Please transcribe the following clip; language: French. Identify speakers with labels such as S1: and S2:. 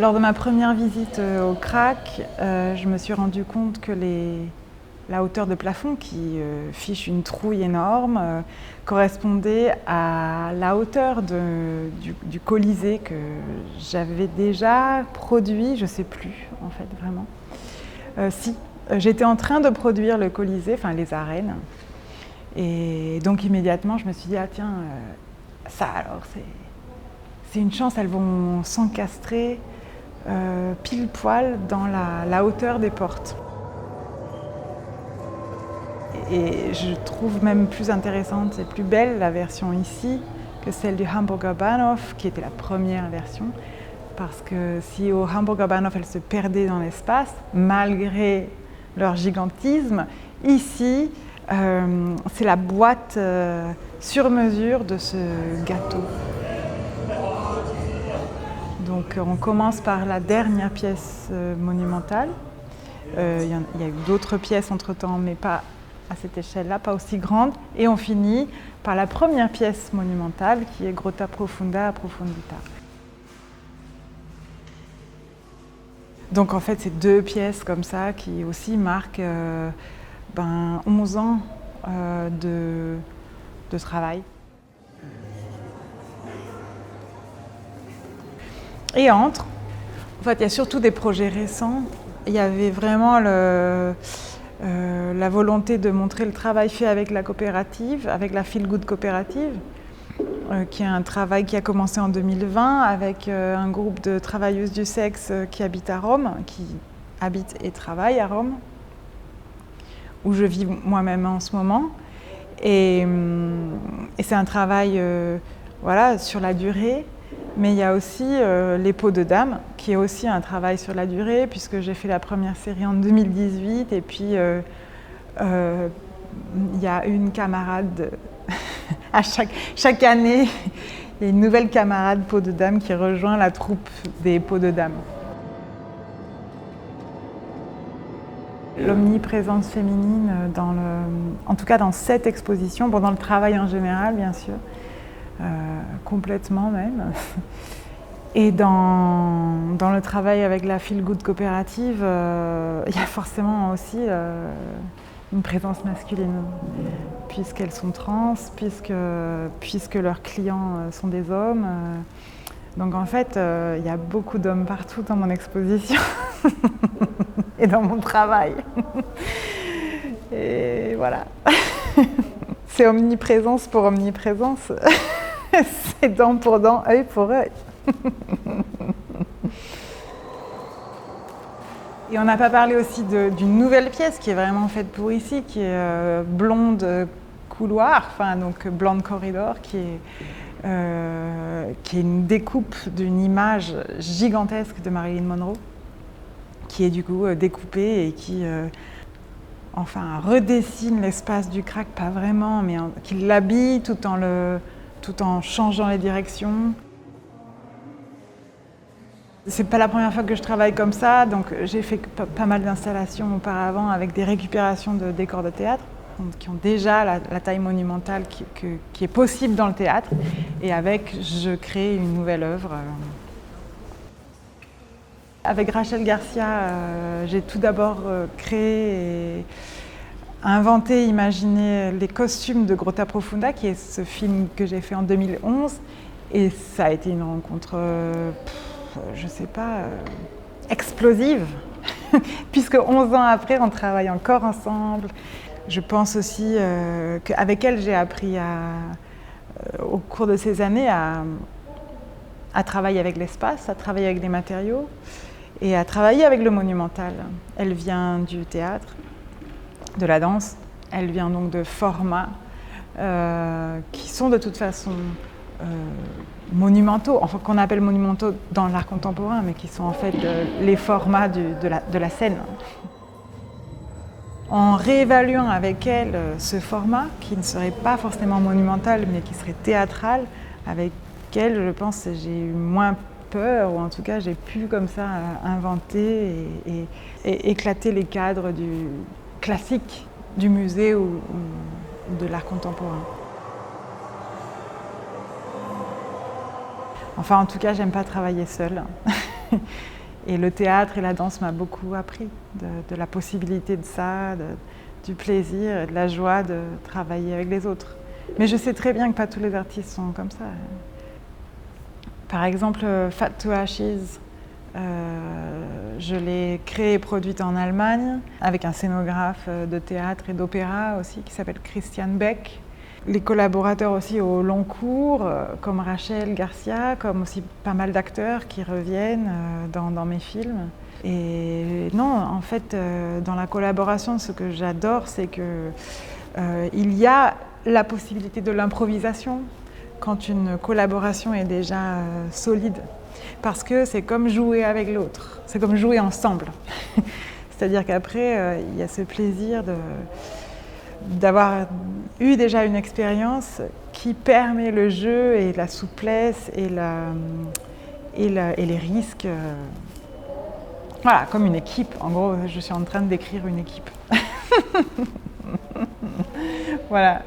S1: Lors de ma première visite au CRAC, je me suis rendu compte que la hauteur de plafond, qui fiche une trouille énorme, correspondait à la hauteur du Colisée que j'avais déjà produit, je ne sais plus en fait vraiment. J'étais en train de produire le Colisée, enfin les arènes, et donc immédiatement je me suis dit ah tiens, ça alors c'est une chance, elles vont s'encastrer pile poil dans la hauteur des portes. Et je trouve même plus intéressante et plus belle la version ici que celle du Hamburger Bahnhof, qui était la première version. Parce que si au Hamburger Bahnhof, elles se perdaient dans l'espace, malgré leur gigantisme, ici, c'est la boîte sur mesure de ce gâteau. Donc on commence par la dernière pièce monumentale. Il y a eu d'autres pièces entre-temps, mais pas à cette échelle-là, pas aussi grande. Et on finit par la première pièce monumentale, qui est Grotta Profunda Approfondita. Donc en fait, c'est deux pièces comme ça qui aussi marquent 11 ans de travail. Et en fait, il y a surtout des projets récents. Il y avait vraiment la volonté de montrer le travail fait avec la coopérative, avec la Feel Good coopérative, qui est un travail qui a commencé en 2020 avec un groupe de travailleuses du sexe qui habitent à Rome, qui habitent et travaillent à Rome, où je vis moi-même en ce moment. Et c'est un travail sur la durée. Mais il y a aussi les peaux de dames, qui est aussi un travail sur la durée, puisque j'ai fait la première série en 2018, et puis il y a une camarade, à chaque année, il y a une nouvelle camarade peau de dame qui rejoint la troupe des peaux de dames. L'omniprésence féminine, en tout cas dans cette exposition, dans le travail en général bien sûr, complètement même. Et dans le travail avec la Feel Good coopérative, il y a forcément aussi une présence masculine, puisqu'elles sont trans, puisque leurs clients sont des hommes. Donc en fait, il y a beaucoup d'hommes partout dans mon exposition et dans mon travail. Et voilà. C'est omniprésence pour omniprésence. C'est dent pour dent, œil pour œil. Et on n'a pas parlé aussi d'une nouvelle pièce qui est vraiment faite pour ici, qui est Blonde couloir, donc Blonde corridor, qui est une découpe d'une image gigantesque de Marilyn Monroe, qui est du coup découpée et qui redessine l'espace du CRAC, pas vraiment, mais qui l'habille tout en changeant les directions. C'est pas la première fois que je travaille comme ça, donc j'ai fait pas mal d'installations auparavant avec des récupérations de décors de théâtre, qui ont déjà la taille monumentale qui est possible dans le théâtre, et je crée une nouvelle œuvre. Avec Rachel Garcia, j'ai tout d'abord créé et inventé, imaginé les costumes de Grotta Profunda, qui est ce film que j'ai fait en 2011. Et ça a été une rencontre, explosive, puisque 11 ans après, on travaille encore ensemble. Je pense aussi qu'avec elle, j'ai appris au cours de ces années à travailler avec l'espace, à travailler avec des matériaux et à travailler avec le monumental. Elle vient du théâtre, de la danse, elle vient donc de formats qui sont de toute façon monumentaux, enfin qu'on appelle monumentaux dans l'art contemporain, mais qui sont en fait les formats de la scène. En réévaluant avec elle ce format, qui ne serait pas forcément monumental, mais qui serait théâtral, avec elle, je pense que j'ai eu moins peur, ou en tout cas j'ai pu comme ça inventer et éclater les cadres du classique du musée ou de l'art contemporain. Enfin, en tout cas, j'aime pas travailler seule. Et le théâtre et la danse m'a beaucoup appris de la possibilité de ça, du plaisir et de la joie de travailler avec les autres. Mais je sais très bien que pas tous les artistes sont comme ça. Par exemple, Fat to Ashes, je l'ai créée et produite en Allemagne avec un scénographe de théâtre et d'opéra aussi qui s'appelle Christian Beck. Les collaborateurs aussi au long cours, comme Rachel Garcia, comme aussi pas mal d'acteurs qui reviennent dans mes films. Et non, en fait, dans la collaboration, ce que j'adore, c'est qu'il y a la possibilité de l'improvisation quand une collaboration est déjà solide. Parce que c'est comme jouer avec l'autre, c'est comme jouer ensemble. C'est-à-dire qu'après, il y a ce plaisir d'avoir eu déjà une expérience qui permet le jeu et la souplesse et les risques. Voilà, comme une équipe. En gros, je suis en train de décrire une équipe. Voilà.